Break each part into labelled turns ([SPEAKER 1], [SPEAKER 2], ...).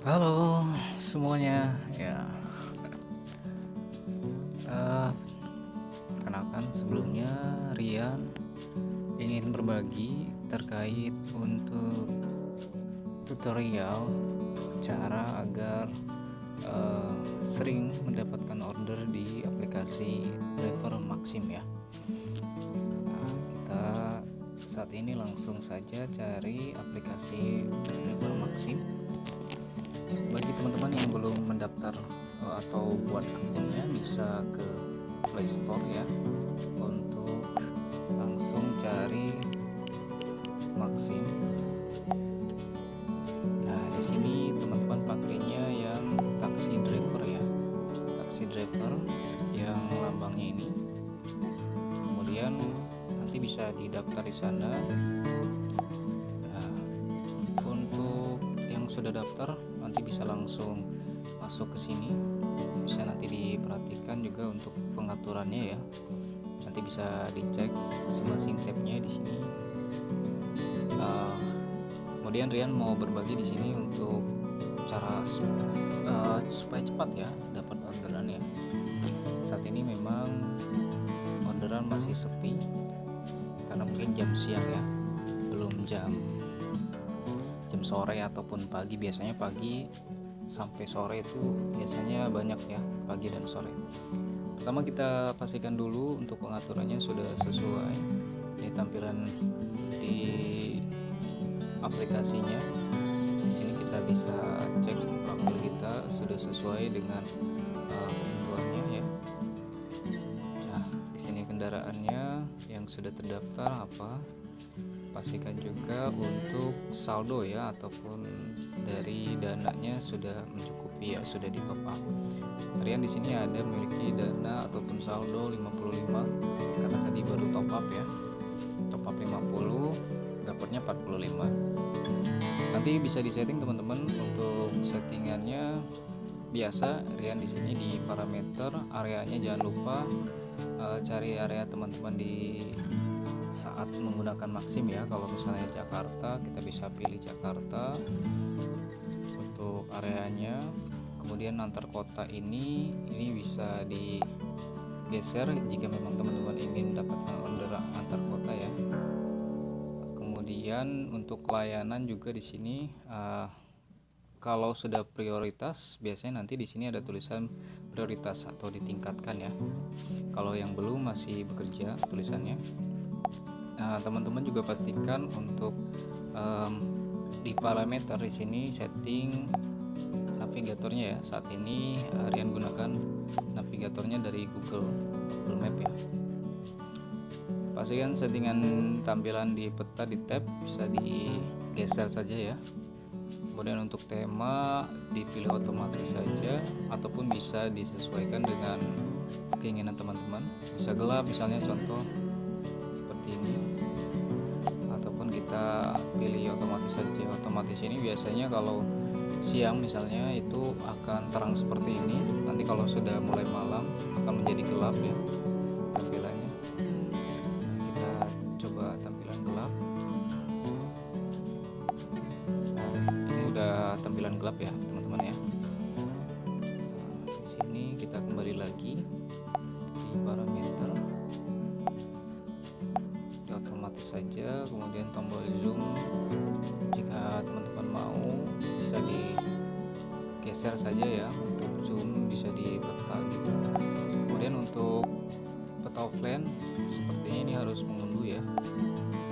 [SPEAKER 1] Halo semuanya, ya. eh, Perkenalkan sebelumnya Rian ingin berbagi terkait untuk tutorial cara agar sering mendapatkan order di aplikasi Driver Maxim ya. Kita saat ini langsung saja cari aplikasi Driver Maxim. Bagi teman-teman yang belum mendaftar atau buat akunnya, bisa ke Play Store ya, untuk langsung cari Maxim. Nah, di sini teman-teman pakainya yang taksi driver ya, taksi driver yang lambangnya ini. Kemudian nanti bisa didaftar di sana. Nah, untuk yang sudah daftar nanti bisa langsung masuk ke sini. Bisa nanti diperhatikan juga untuk pengaturannya ya. Nanti bisa dicek masing-masing tabnya di sini. Kemudian Rian mau berbagi di sini untuk cara supaya cepat ya dapat orderan ya. Saat ini memang orderan masih sepi karena mungkin jam siang ya, belum jam sore ataupun pagi. Biasanya pagi sampai sore itu biasanya banyak ya, pagi dan sore. Pertama kita pastikan dulu untuk pengaturannya sudah sesuai. Ini tampilan di aplikasinya. Di sini kita bisa cek profil kita sudah sesuai dengan ketentuannya ya. Nah, di sini kendaraannya yang sudah terdaftar apa. Pastikan juga untuk saldo ya, ataupun dari dananya sudah mencukupi ya, sudah di top up. Rian di sini ada memiliki dana ataupun saldo 55 karena tadi baru top up ya. Top up 50, dapatnya 45. Nanti bisa disetting teman-teman untuk settingannya. Biasa Rian di sini di parameter areanya jangan lupa cari area teman-teman di saat menggunakan Maxim ya. Kalau misalnya Jakarta, kita bisa pilih Jakarta untuk areanya. Kemudian antar kota ini bisa digeser jika memang teman-teman ingin mendapatkan order antar kota ya. Kemudian untuk layanan juga di sini kalau sudah prioritas, biasanya nanti di sini ada tulisan prioritas atau ditingkatkan ya. Kalau yang belum masih bekerja tulisannya. Nah, teman-teman juga pastikan untuk di parameter di sini setting navigatornya ya. Saat ini Rian gunakan navigatornya dari Google Map ya. Pastikan settingan tampilan di peta di tab bisa digeser saja ya. Kemudian untuk tema dipilih otomatis saja, ataupun bisa disesuaikan dengan keinginan teman-teman. Bisa gelap misalnya, contoh seperti ini, ataupun kita pilih otomatis saja. Otomatis ini biasanya kalau siang misalnya itu akan terang seperti ini, nanti kalau sudah mulai malam akan menjadi gelap ya tampilannya. Kita coba tampilan gelap. Nah, ini udah tampilan gelap ya teman-teman ya. Nah, di sini kita kembali lagi di parameter, otomatis saja. Kemudian tombol zoom, jika teman-teman mau bisa digeser saja ya untuk zoom, bisa di peta gitu. Kemudian untuk peta offline sepertinya ini harus mengunduh ya.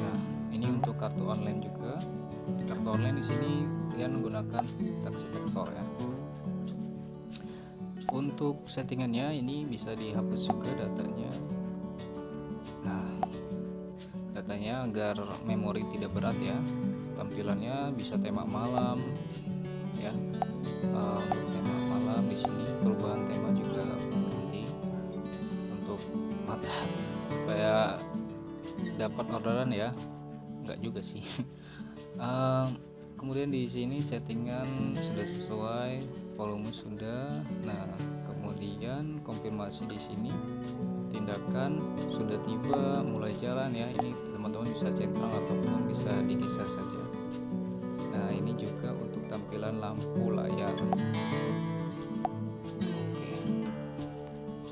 [SPEAKER 1] Nah, ini untuk kartu online juga. Kartu online di sini Rian menggunakan taksi vektor ya. Untuk settingannya ini bisa dihapus juga datanya. Nah, datanya agar memori tidak berat ya. Tampilannya bisa tema malam ya. Untuk tema malam di sini perubahan tema juga penting untuk mata supaya dapat orderan ya. Enggak juga sih. Kemudian di sini settingan sudah sesuai, volume sudah. Nah, kemudian konfirmasi di sini tindakan sudah tiba, mulai jalan ya. Ini teman-teman bisa centang ataupun bisa digeser saja. Nah, ini juga untuk tampilan dan lampu layar. Oke.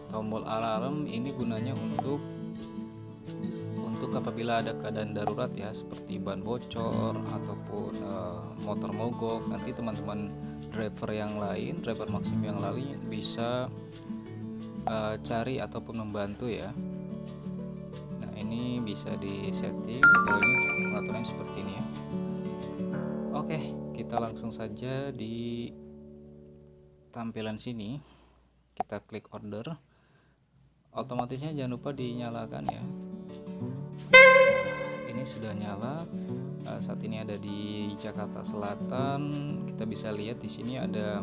[SPEAKER 1] Tombol alarm ini gunanya untuk apabila ada keadaan darurat ya, seperti ban bocor ataupun motor mogok. Nanti teman-teman driver Maxim yang lain bisa cari ataupun membantu ya. Nah, ini bisa disetting. Kalau ini pengaturannya seperti ini ya. Oke, kita langsung saja di tampilan sini. Kita klik order. Otomatisnya jangan lupa dinyalakan ya. Ini sudah nyala. Saat ini ada di Jakarta Selatan. Kita bisa lihat di sini ada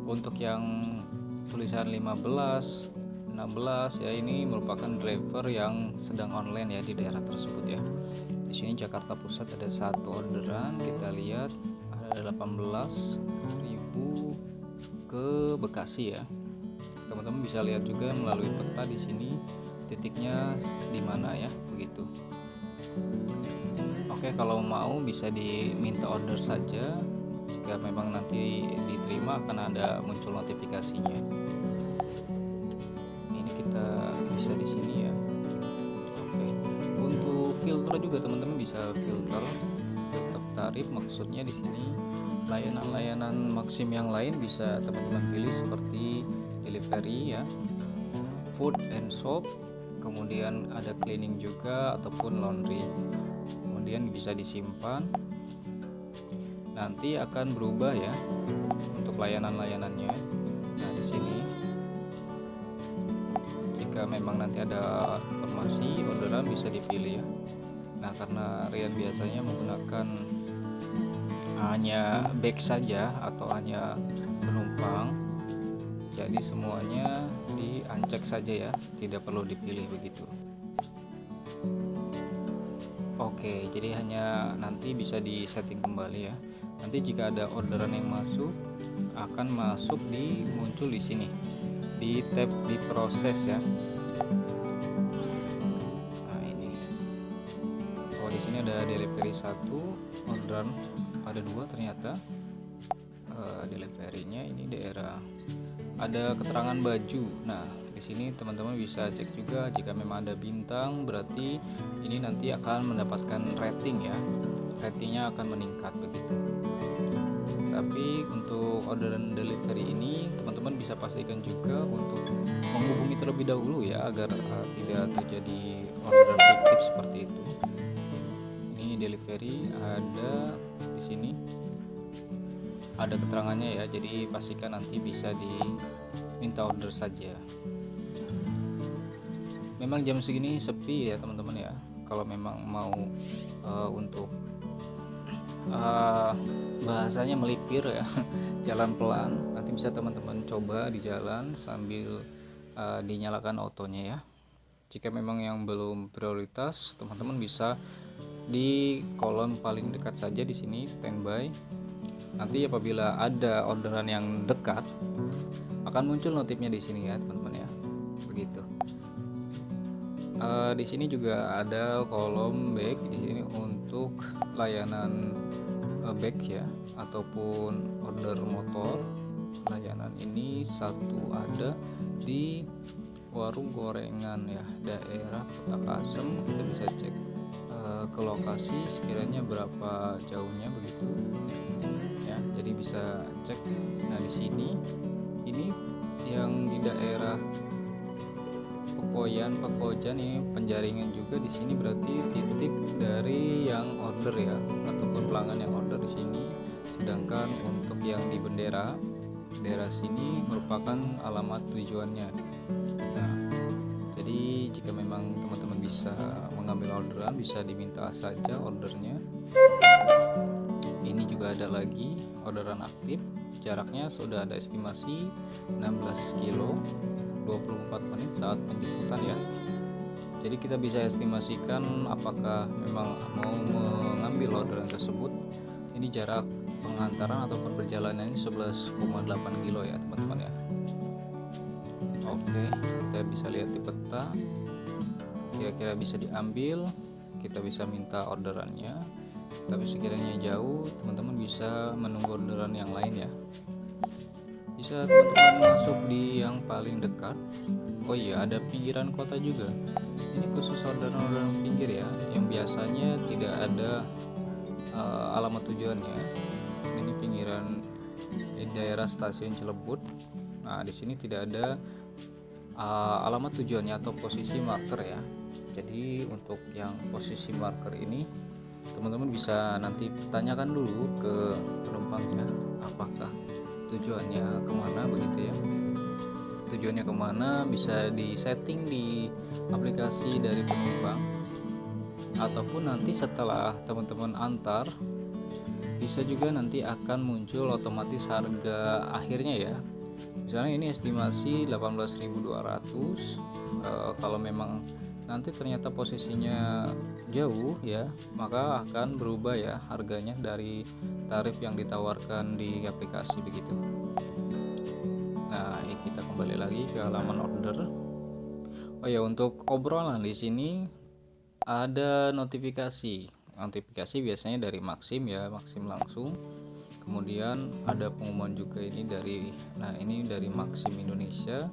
[SPEAKER 1] untuk yang tulisan 15, 16 ya, ini merupakan driver yang sedang online ya di daerah tersebut ya. Di sini Jakarta Pusat ada satu orderan, kita lihat ada 18.000 ke Bekasi ya. Teman-teman bisa lihat juga melalui peta di sini titiknya di mana ya, begitu. Oke, kalau mau bisa diminta order saja. Jika memang nanti diterima akan ada muncul notifikasinya. Ini kita bisa di sini ya. Oke. Untuk filter juga teman-teman bisa filter tetap tarif, maksudnya di sini layanan-layanan Maxim yang lain bisa teman-teman pilih seperti delivery ya, food and shop, kemudian ada cleaning juga ataupun laundry. Kemudian bisa disimpan, nanti akan berubah ya untuk layanan-layanannya. Nah, di sini jika memang nanti ada informasi orderan bisa dipilih ya. Nah, karena Rian biasanya menggunakan hanya bag saja atau hanya penumpang, jadi semuanya di-uncheck saja ya, tidak perlu dipilih begitu. Oke, jadi hanya nanti bisa disetting kembali ya. Nanti jika ada orderan yang masuk akan masuk muncul di sini di tab di proses ya. Nah, ini. Oh, di sini ada delivery 1, orderan ada 2 ternyata. Deliverynya ini daerah. Ada keterangan baju. Nah, di sini teman-teman bisa cek juga jika memang ada bintang, berarti ini nanti akan mendapatkan rating ya. Ratingnya akan meningkat begitu. Tapi untuk orderan delivery ini teman-teman bisa pastikan juga untuk menghubungi terlebih dahulu ya, agar tidak terjadi orderan fiktif seperti itu. Ini delivery ada di sini. Ada keterangannya ya, jadi pastikan nanti bisa diminta order saja. Memang jam segini sepi ya teman-teman ya. Kalau memang mau untuk bahasanya melipir ya, jalan pelan, nanti bisa teman-teman coba di jalan sambil dinyalakan autonya ya. Jika memang yang belum prioritas, teman-teman bisa di kolom paling dekat saja di sini standby. Nanti apabila ada orderan yang dekat akan muncul notifnya di sini ya teman-teman ya, begitu. Di sini juga ada kolom back di sini untuk layanan back ya ataupun order motor. Layanan ini satu ada di warung gorengan ya, daerah Petakasem. Kita bisa cek ke lokasi sekiranya berapa jauhnya begitu ya, jadi bisa cek. Nah, di sini ini yang di daerah Pekojan ini Penjaringan juga di sini, berarti titik dari yang order ya ataupun pelanggan yang order di sini. Sedangkan untuk yang di daerah sini merupakan alamat tujuannya. Nah, jadi jika memang teman-teman bisa mengambil orderan bisa diminta saja ordernya. Ini juga ada lagi orderan aktif, jaraknya sudah ada estimasi 16 kilo 24 menit saat penjemputan ya. Jadi kita bisa estimasikan apakah memang mau mengambil orderan tersebut. Ini jarak pengantaran ataupun perjalanan ini 11,8 kilo ya teman-teman ya. Oke, kita bisa lihat di peta kira-kira bisa diambil, kita bisa minta orderannya. Tapi sekiranya jauh, teman-teman bisa menunggu orderan yang lain ya. Bisa teman-teman masuk di yang paling dekat. Oh iya, ada pinggiran kota juga. Ini khusus orderan-orderan pinggir ya, yang biasanya tidak ada alamat tujuannya. Ini pinggiran di daerah stasiun Cilebut. Nah, di sini tidak ada alamat tujuannya atau posisi marker ya. Jadi untuk yang posisi marker ini teman-teman bisa nanti tanyakan dulu ke penumpangnya apakah tujuannya kemana begitu ya. Tujuannya kemana bisa disetting di aplikasi dari penumpang, ataupun nanti setelah teman-teman antar bisa juga nanti akan muncul otomatis harga akhirnya ya. Misalnya ini estimasi 18.200. Kalau memang nanti ternyata posisinya jauh ya, maka akan berubah ya harganya dari tarif yang ditawarkan di aplikasi begitu. Nah, ini kita kembali lagi ke halaman order. Oh ya, untuk obrolan di sini ada notifikasi. Notifikasi biasanya dari Maxim ya, Maxim langsung. Kemudian ada pengumuman juga ini ini dari Maxim Indonesia.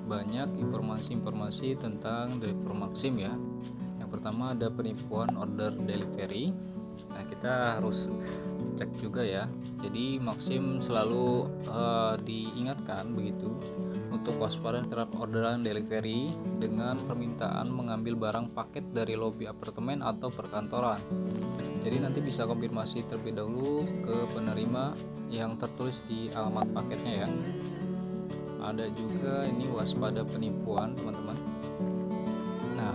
[SPEAKER 1] Banyak informasi-informasi tentang driver Maxim ya. Yang pertama ada penipuan order delivery. Nah, kita harus cek juga ya. Jadi Maxim selalu diingatkan begitu untuk waspada terhadap orderan delivery dengan permintaan mengambil barang paket dari lobi apartemen atau perkantoran. Jadi nanti bisa konfirmasi terlebih dahulu ke penerima yang tertulis di alamat paketnya ya. Ada juga ini waspada penipuan teman-teman. Nah,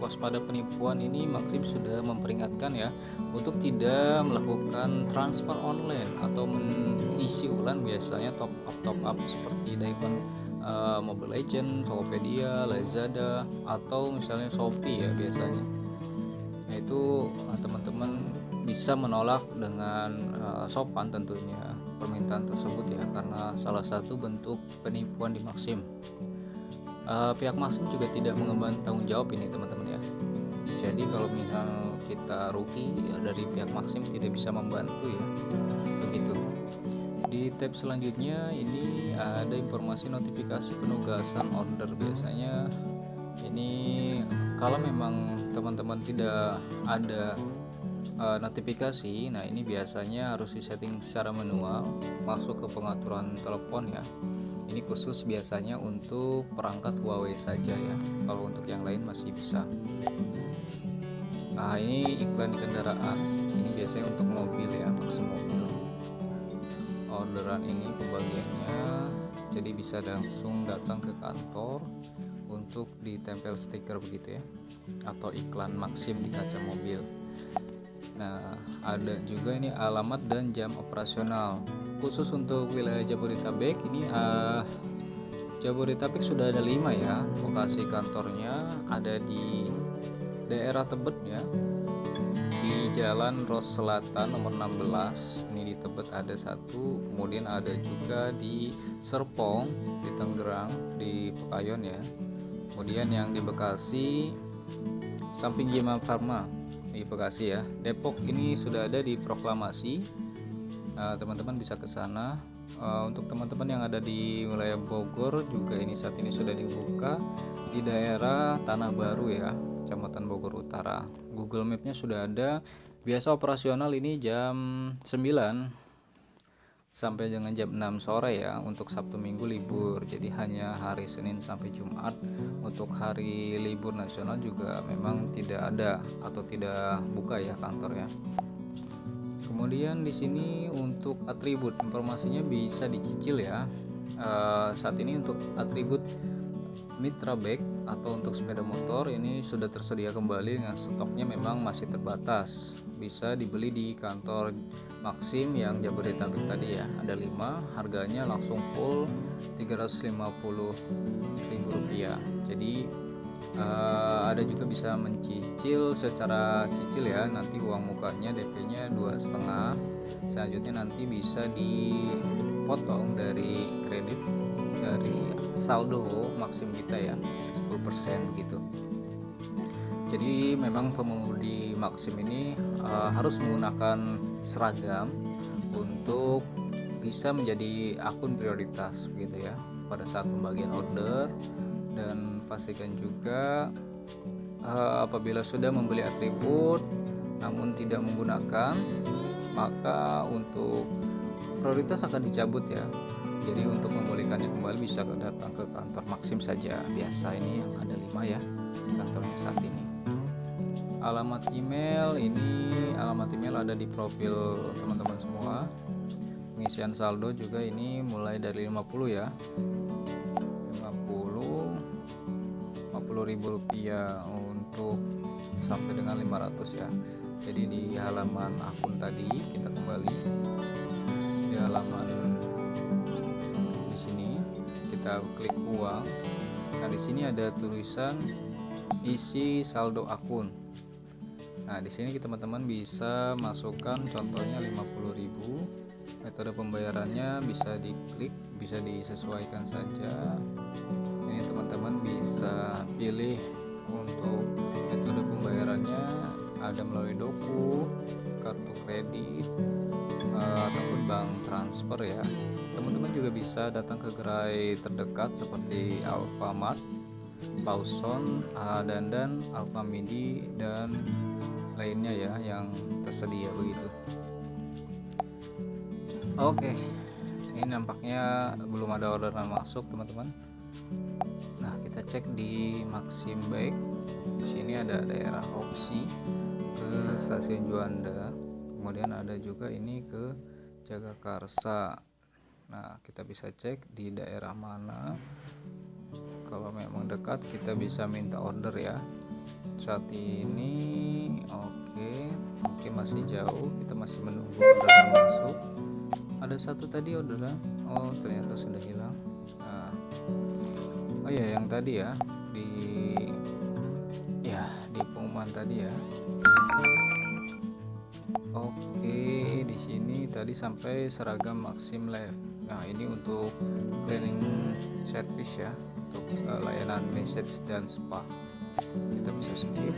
[SPEAKER 1] waspada penipuan ini Maxim sudah memperingatkan ya untuk tidak melakukan transfer online atau mengisi ulang biasanya top up seperti Diamond Mobile Legends, Tokopedia, Lazada atau misalnya Shopee ya biasanya. Nah, itu teman-teman bisa menolak dengan sopan tentunya permintaan tersebut ya, karena salah satu bentuk penipuan di Maxim. Pihak Maxim juga tidak mengemban tanggung jawab ini teman-teman ya. Jadi kalau misal kita rugi ya, dari pihak Maxim tidak bisa membantu ya, begitu. Di tab selanjutnya ini ada informasi notifikasi penugasan order. Biasanya ini kalau memang teman-teman tidak ada notifikasi, nah ini biasanya harus disetting secara manual, masuk ke pengaturan telepon ya. Ini khusus biasanya untuk perangkat Huawei saja ya. Kalau untuk yang lain masih bisa. Nah, ini iklan di kendaraan. Ini biasanya untuk mobil ya, Maxim mobil. Orderan ini pembagiannya jadi bisa langsung datang ke kantor untuk ditempel stiker begitu ya, atau iklan Maxim di kaca mobil. Nah, ada juga ini alamat dan jam operasional. Khusus untuk wilayah Jabodetabek ini Jabodetabek sudah ada 5 ya. Lokasi kantornya ada di daerah Tebet ya, di Jalan Ros Selatan nomor 16. Ini di Tebet ada satu, kemudian ada juga di Serpong di Tangerang, di Pekayon ya. Kemudian yang di Bekasi samping Gema Farma di Bekasi ya. Depok ini sudah ada di Proklamasi. Teman-teman bisa ke sana. Untuk teman-teman yang ada di wilayah Bogor juga ini saat ini sudah dibuka di daerah Tanah Baru ya, Kecamatan Bogor Utara. Google Map-nya sudah ada. Biasa operasional ini jam 9 sampai dengan jam 6 sore ya. Untuk Sabtu Minggu libur. Jadi hanya hari Senin sampai Jumat. Untuk hari libur nasional juga memang tidak ada atau tidak buka ya kantor ya. Kemudian di sini untuk atribut informasinya bisa dicicil ya. Saat ini untuk atribut Mitra Bike atau untuk sepeda motor ini sudah tersedia kembali dengan stoknya memang masih terbatas. Bisa dibeli di kantor Maxim yang Jabodetabek tadi ya. Ada 5, harganya langsung full Rp350.000. Jadi ada juga bisa mencicil secara cicil ya, nanti uang mukanya DP-nya 2,5. Selanjutnya nanti bisa dipotong dari kredit dari saldo Maxim kita ya, 10% gitu. Jadi memang pengemudi Maxim ini harus menggunakan seragam untuk bisa menjadi akun prioritas begitu ya pada saat pembagian order. Dan pastikan juga apabila sudah membeli atribut namun tidak menggunakan, maka untuk prioritas akan dicabut ya. Jadi untuk memulihkannya kembali bisa datang ke kantor Maxim saja. Biasa ini yang ada 5 ya kantornya saat ini. Alamat email ada di profil teman-teman semua. Pengisian saldo juga ini mulai dari 50 ya. 50 ribu rupiah untuk sampai dengan 500 ya. Jadi di halaman akun tadi kita kembali di halaman di sini kita klik uang. Nah di sini ada tulisan isi saldo akun. Nah di sini teman-teman bisa masukkan contohnya 50.000. Metode pembayarannya bisa diklik, bisa disesuaikan saja. Ini teman-teman bisa pilih untuk metode pembayarannya, ada melalui doku, kartu kredit, ataupun bank transfer ya. Teman-teman juga bisa datang ke gerai terdekat seperti Alfamart, Lawson, Dandan, Alfamidi dan lainnya ya yang tersedia begitu. Oke, ini nampaknya belum ada orderan masuk teman-teman. Nah kita cek di Maxim Baik. Di sini ada daerah opsi ke stasiun Juanda, kemudian ada juga ini ke Jagakarsa. Nah kita bisa cek di daerah mana. Kalau memang dekat kita bisa minta order ya. Saat ini mungkin masih jauh, kita masih menunggu orderan masuk. Ada satu tadi orderan, ternyata sudah hilang. Nah, yang tadi ya di pengumuman tadi ya. Di sini tadi sampai seragam Maxim Life. Nah ini untuk cleaning service ya, untuk layanan massage dan spa. Kita bisa skip.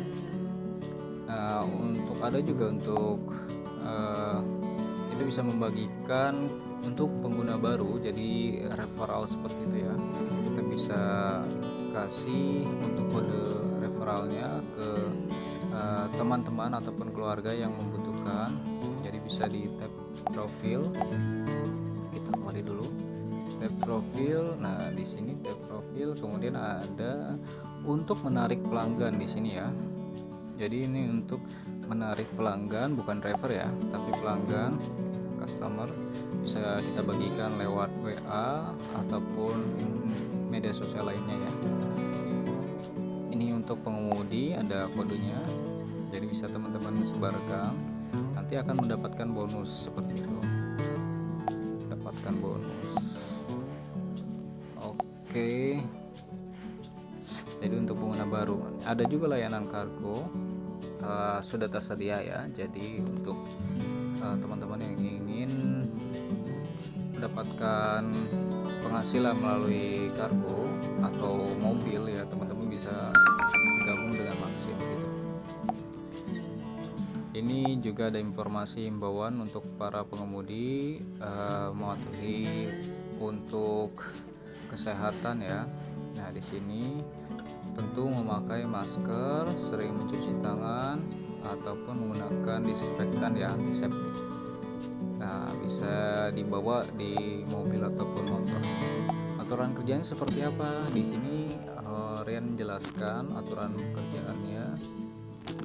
[SPEAKER 1] Nah untuk ada juga untuk kita bisa membagikan untuk pengguna baru, jadi referral seperti itu ya. Kita bisa kasih untuk kode referralnya ke teman-teman ataupun keluarga yang membutuhkan. Jadi bisa di tab profil. Kita kembali dulu tab profil. Nah di sini tab profil, kemudian ada untuk menarik pelanggan di sini ya. Jadi ini untuk menarik pelanggan, bukan driver ya, tapi pelanggan, customer. Bisa kita bagikan lewat WA ataupun media sosial lainnya ya. Ini untuk pengemudi, ada kodenya, jadi bisa teman-teman sebarkan, nanti akan mendapatkan bonus seperti itu. Dapatkan bonus. Jadi untuk pengguna baru ada juga layanan kargo, sudah tersedia ya. Jadi untuk teman-teman yang ingin mendapatkan penghasilan melalui kargo atau mobil ya, teman-teman bisa bergabung dengan Maxim gitu. Ini juga ada informasi himbauan untuk para pengemudi, mematuhi untuk kesehatan ya. Nah di sini tentu memakai masker, sering mencuci tangan ataupun menggunakan disinfektan ya, antiseptik. Nah bisa dibawa di mobil ataupun motor. Aturan kerjanya seperti apa? Di sini Rian menjelaskan aturan pekerjaannya.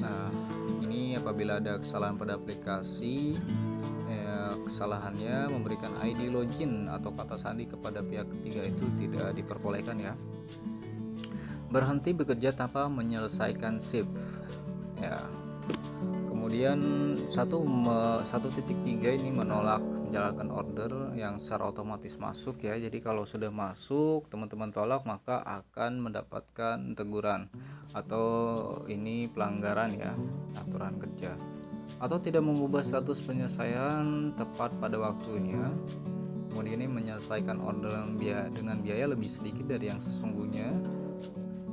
[SPEAKER 1] Nah ini apabila ada kesalahan pada aplikasi, kesalahannya memberikan ID login atau kata sandi kepada pihak ketiga itu tidak diperbolehkan ya. Berhenti bekerja tanpa menyelesaikan shift ya. Kemudian 1.3 ini menolak menjalankan order yang secara otomatis masuk ya. Jadi kalau sudah masuk teman-teman tolak, maka akan mendapatkan teguran atau ini pelanggaran ya aturan kerja. Atau tidak mengubah status penyelesaian tepat pada waktunya. Kemudian ini menyelesaikan order dengan biaya lebih sedikit dari yang sesungguhnya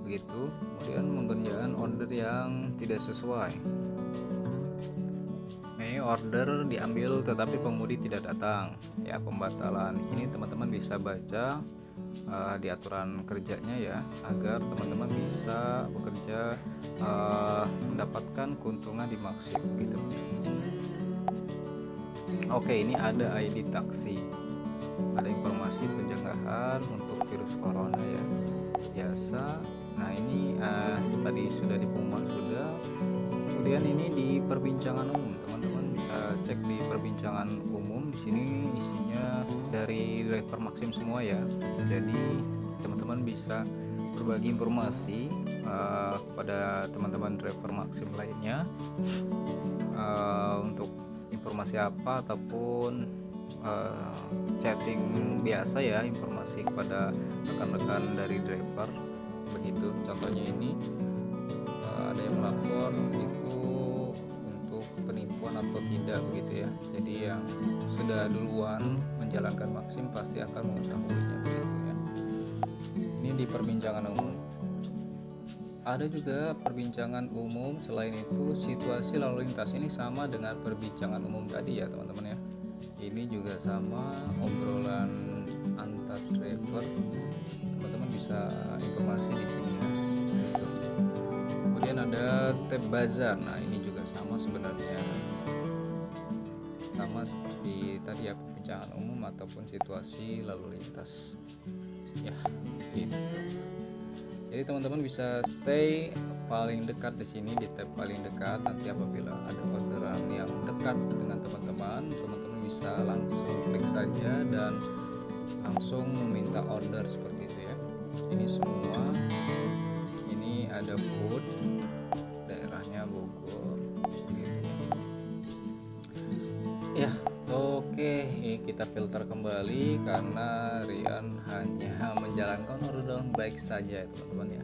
[SPEAKER 1] begitu. Kemudian mengerjakan order yang tidak sesuai. Ini order diambil tetapi pengemudi tidak datang, ya pembatalan. Di sini teman-teman bisa baca di aturan kerjanya ya, agar teman-teman bisa bekerja mendapatkan keuntungan di Maxim gitu. Oke, ini ada ID taksi, ada informasi pencegahan untuk virus corona ya, biasa. Nah ini tadi sudah di pengumuman sudah. Kemudian ini di perbincangan umum, teman-teman bisa cek di perbincangan umum. Di sini isinya dari driver Maxim semua ya. Jadi teman-teman bisa berbagi informasi kepada teman-teman driver Maxim lainnya untuk informasi apa ataupun chatting biasa ya, informasi kepada rekan-rekan dari driver begitu. Contohnya ini ada yang melapor itu untuk penipuan atau tidak begitu ya. Jadi yang sudah duluan menjalankan Maxim pasti akan mengetahuinya begitu ya. Ini di perbincangan umum. Ada juga perbincangan umum. Selain itu situasi lalu lintas ini sama dengan perbincangan umum tadi ya teman-teman ya. Ini juga sama, obrolan antar driver. Teman-teman bisa informasi di sini ya. Gitu. Kemudian ada tab bazar. Nah ini juga sama sebenarnya, sama seperti tadi ya, perbincangan umum ataupun situasi lalu lintas ya gitu. Jadi teman-teman bisa stay paling dekat di sini, di tab paling dekat. Nanti apabila ada orderan yang dekat dengan teman-teman bisa langsung klik saja dan langsung meminta order seperti itu ya. Ini semua, ini ada food, daerahnya Bogor gitu ya. Oke, kita filter kembali karena Rian hanya menjalankan orderan baik saja ya teman-teman ya,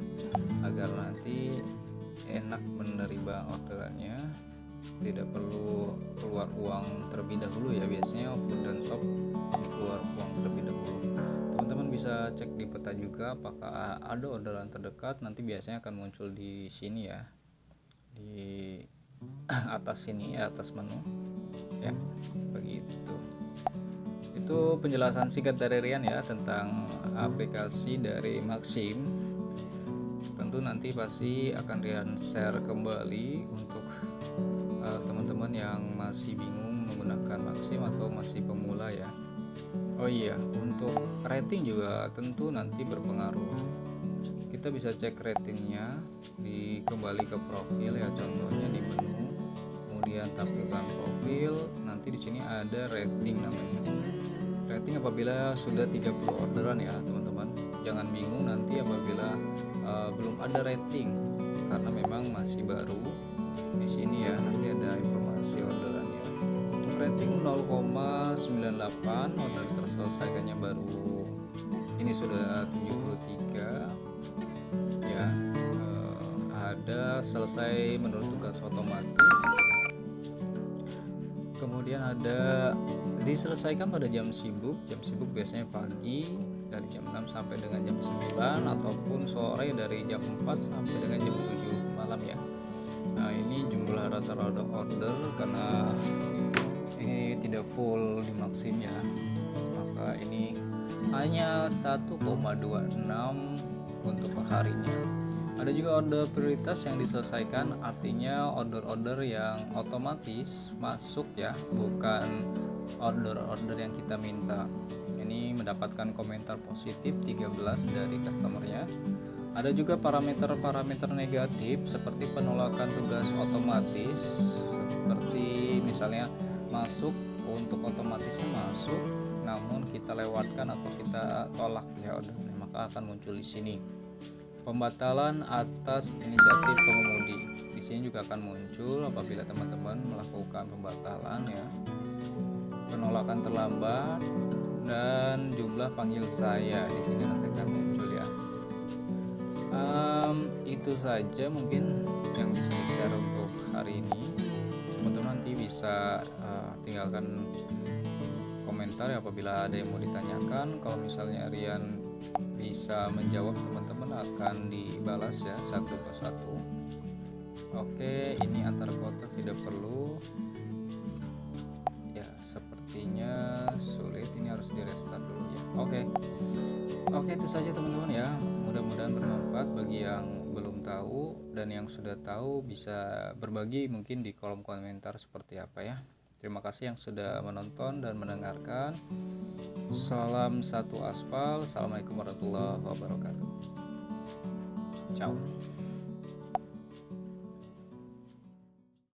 [SPEAKER 1] agar nanti enak menerima orderannya, tidak perlu keluar uang terlebih dahulu ya. Biasanya food dan shop keluar uang terlebih dahulu. Teman-teman bisa cek di peta juga apakah ada orderan terdekat, nanti biasanya akan muncul di sini ya, di atas sini ya, atas menu ya begitu. Itu penjelasan singkat dari Rian ya tentang aplikasi dari Maxim. Tentu nanti pasti akan Rian share kembali untuk teman-teman yang masih bingung menggunakan Maxim atau masih pemula ya. Oh iya, untuk rating juga tentu nanti berpengaruh. Kita bisa cek ratingnya kembali ke profil ya, contohnya di menu, kemudian tampilkan profil. Nanti di sini ada rating namanya. Rating apabila sudah 30 orderan ya teman-teman. Jangan bingung nanti apabila belum ada rating, karena memang masih baru. Di sini ya nanti ada informasi orderannya. Untuk rating 0,98, order terselesaikannya baru ini sudah 73 ya. Ada selesai menurut tugas otomatis. Kemudian ada diselesaikan pada jam sibuk. Jam sibuk biasanya pagi dari jam 6 sampai dengan jam 9, ataupun sore dari jam 4 sampai dengan jam 7 malam ya. Nah ini jumlah rata-rata order, karena ini tidak full di Maxim ya, maka ini hanya 1,26 untuk perharinya. Ada juga order prioritas yang diselesaikan, artinya order-order yang otomatis masuk ya, bukan order-order yang kita minta. Ini mendapatkan komentar positif 13 dari customernya. Ada juga parameter-parameter negatif seperti penolakan tugas otomatis, seperti misalnya masuk, untuk otomatisnya masuk namun kita lewatkan atau kita tolak ya ordernya, maka akan muncul di sini. Pembatalan atas inisiatif pengemudi, di sini juga akan muncul apabila teman-teman melakukan pembatalan ya. Penolakan terlambat dan jumlah panggil saya di sini nanti akan muncul ya. Itu saja mungkin yang bisa di-share untuk hari ini. Teman-teman nanti bisa tinggalkan komentar ya apabila ada yang mau ditanyakan. Kalau misalnya Rian bisa menjawab, teman-teman akan dibalas ya satu persatu. Oke, ini antar kota tidak perlu. sepertinya sulit, ini harus di restart dulu ya. Oke, itu saja teman-teman ya, mudah-mudahan bermanfaat bagi yang belum tahu, dan yang sudah tahu bisa berbagi mungkin di kolom komentar seperti apa ya. Terima kasih yang sudah menonton dan mendengarkan. Salam satu aspal. Assalamualaikum warahmatullahi wabarakatuh. Ciao.